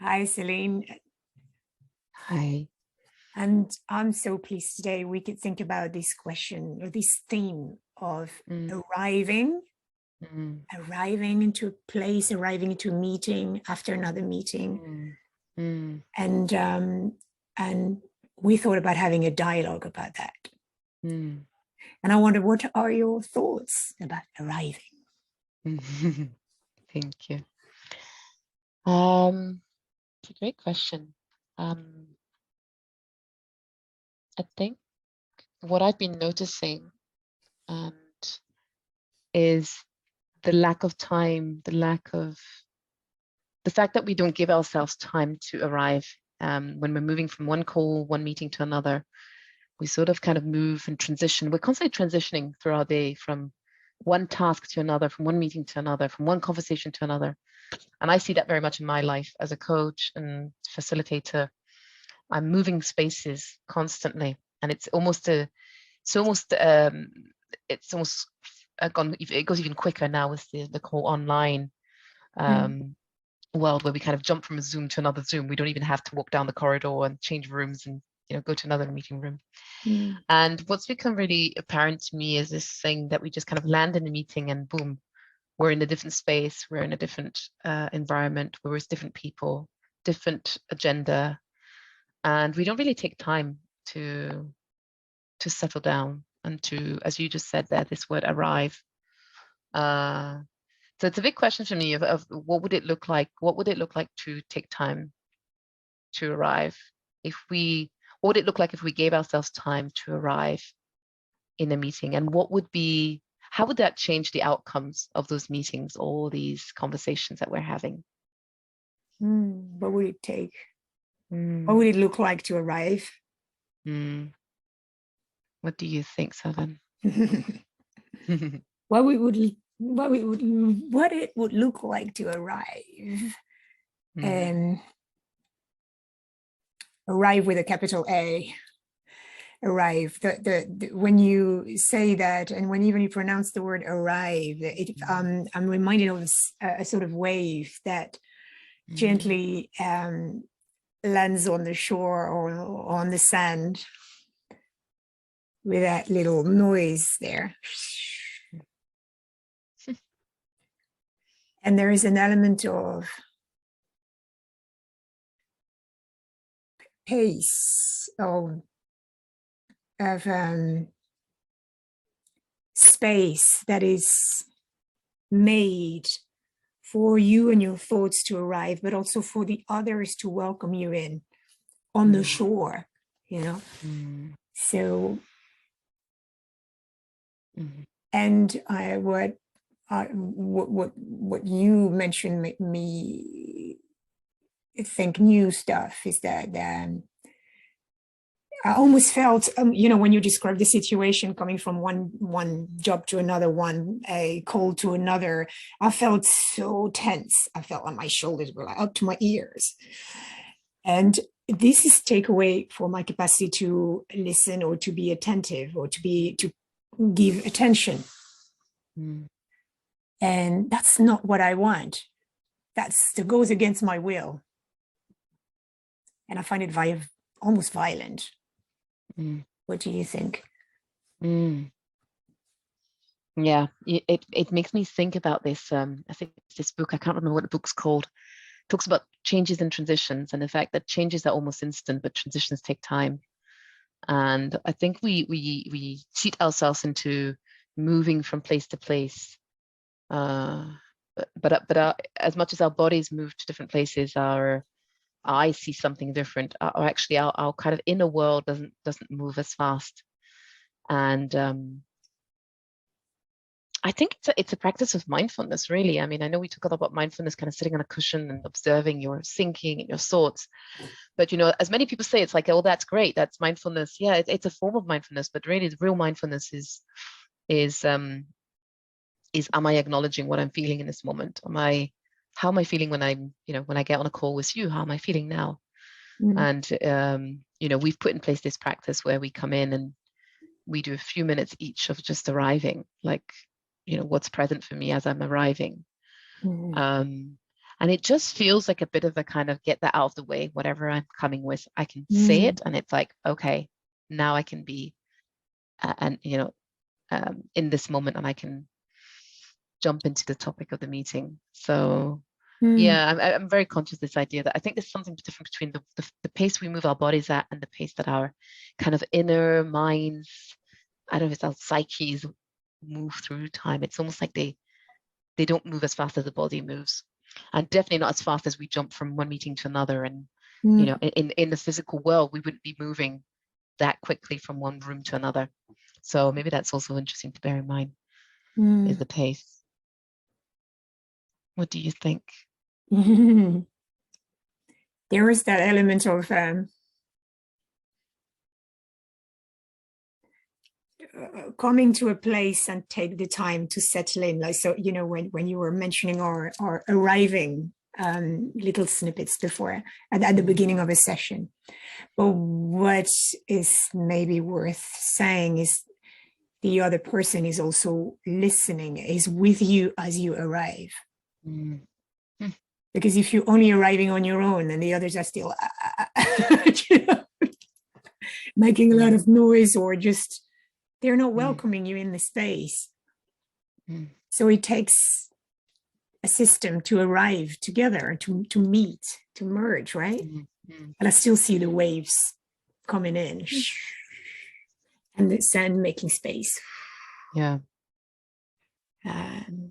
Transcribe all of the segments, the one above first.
Hi, Celine. Hi. And I'm so pleased today we could think about this question or this theme of arriving, Mm. arriving into a place, arriving into a meeting after another meeting. Mm. And we thought about having a dialogue about that. Mm. And I wonder, what are your thoughts about arriving? Thank you. It's a great question. I think what I've been noticing is the lack of time, the fact that we don't give ourselves time to arrive. When we're moving from one call, one meeting to another, we sort of kind of move and transition. We're constantly transitioning through our day from one task to another, from one meeting to another, from one conversation to another. And I see that very much in my life as a coach and facilitator. I'm moving spaces constantly, and it goes even quicker now with the whole online world, where we kind of jump from a Zoom to another Zoom. We don't even have to walk down the corridor and change rooms and go to another meeting room. And what's become really apparent to me is this thing that we just kind of land in a meeting and boom, we're in a different space, we're in a different environment, we're with different people, different agenda, and we don't really take time to settle down and to, as you just said there, this word arrive. So it's a big question for me of what would it look like? What would it look like to take time to arrive? What would it look like if we gave ourselves time to arrive in a meeting? And how would that change the outcomes of those meetings, all these conversations that we're having? What would it take? What would it look like to arrive? What do you think, Servane? What it would look like to arrive, and arrive with a capital A. Arrive. When you say that, and when even you pronounce the word arrive, I'm reminded of a sort of wave that gently lands on the shore or on the sand with that little noise there. And there is an element of pace, of space that is made for you and your thoughts to arrive, but also for the others to welcome you in on the shore, So, and what you mentioned made me think new stuff is that I almost felt, when you describe the situation coming from one job to another, a call to another, I felt so tense. I felt like my shoulders were like up to my ears. And this is takeaway for my capacity to listen or to be attentive or to give attention. And that's not what I want. That goes against my will. And I find it almost violent. What do you think? Yeah, it makes me think about this. I think this book, I can't remember what the book's called, talks about changes and transitions and the fact that changes are almost instant, but transitions take time. And I think we cheat ourselves into moving from place to place. But as much as our bodies move to different places, our eyes see something different. Or actually, our kind of inner world doesn't move as fast. And I think it's a practice of mindfulness, really. I mean, I know we talk a lot about mindfulness, kind of sitting on a cushion and observing your thinking and your thoughts. But, as many people say, it's like, oh, that's great. That's mindfulness. Yeah, it's a form of mindfulness. But really, the real mindfulness is am I acknowledging what I'm feeling in this moment? How am I feeling when when I get on a call with you? How am I feeling now? And, we've put in place this practice where we come in and we do a few minutes each of just arriving, like, what's present for me as I'm arriving. And And it just feels like a bit of a kind of get that out of the way, whatever I'm coming with, I can say Mm, it. And it's like, okay, now I can be, and in this moment, and I can jump into the topic of the meeting. So mm, yeah, I'm very conscious of this idea that I think there's something different between the pace we move our bodies at and the pace that our kind of inner minds, I don't know if it's our psyches, move through time. It's almost like they don't move as fast as the body moves, and definitely not as fast as we jump from one meeting to another. And mm, in the physical world, we wouldn't be moving that quickly from one room to another. So maybe that's also interesting to bear in mind, is mm. the pace. What do you think? There is that element of coming to a place and take the time to settle in. Like, so, when you were mentioning or arriving, little snippets before at the beginning of a session. But what is maybe worth saying is the other person is also listening, is with you as you arrive. Mm. Because if you're only arriving on your own and the others are still making a lot of noise, or just they're not welcoming you in the space. So it takes a system to arrive together, to meet, to merge, right? And I still see the waves coming in and the sand making space. Yeah. And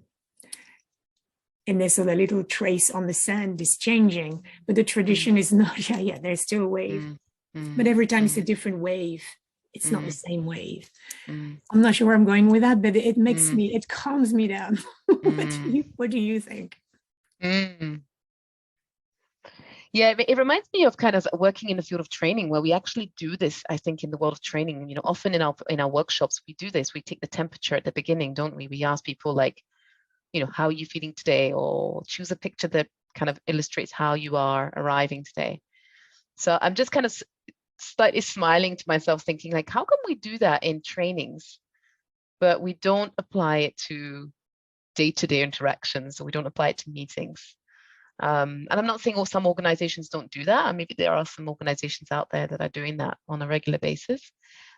there's so the little trace on the sand is changing, but the tradition is not, there's still a wave. But every time it's a different wave. It's not the same wave. I'm not sure where I'm going with that, but it makes me, it calms me down. What do you think? Yeah, it reminds me of kind of working in the field of training, where we actually do this, I think, in the world of training. Often in our workshops, we do this. We take the temperature at the beginning, don't we? We ask people like, how are you feeling today? Or choose a picture that kind of illustrates how you are arriving today. So I'm just kind of slightly smiling to myself, thinking like, how come we do that in trainings, but we don't apply it to day-to-day interactions, or we don't apply it to meetings? And I'm not saying some organizations don't do that. And maybe there are some organizations out there that are doing that on a regular basis.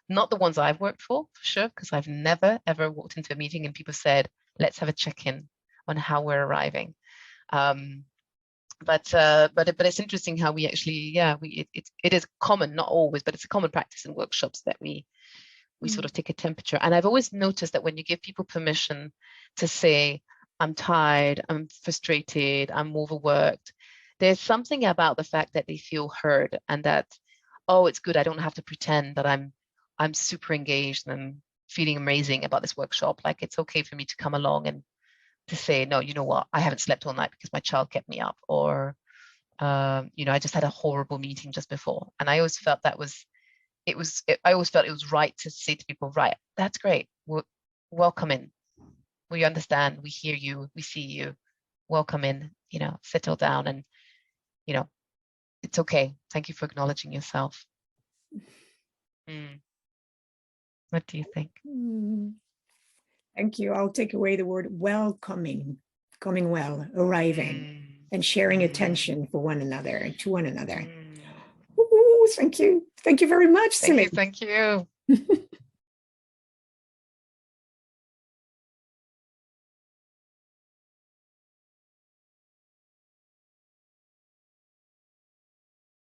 Not the ones I've worked for sure, because I've never, ever walked into a meeting and people said, let's have a check-in on how we're arriving. But it's interesting how we actually, it is common, not always, but it's a common practice in workshops that we sort of take a temperature. And I've always noticed that when you give people permission to say, I'm tired, I'm frustrated, I'm overworked, there's something about the fact that they feel heard, and that, oh, it's good, I don't have to pretend that I'm super engaged and I'm feeling amazing about this workshop. Like, it's okay for me to come along and to say, no, you know what, I haven't slept all night because my child kept me up, or I just had a horrible meeting just before. And I always felt I always felt it was right to say to people, right, that's great, welcome in, we understand, we hear you, we see you, welcome in, settle down, and it's okay, thank you for acknowledging yourself. What do you think? Thank you. I'll take away the word welcoming, coming well, arriving, and sharing attention for one another and to one another. Ooh, thank you. Thank you very much, Celine. Thank you.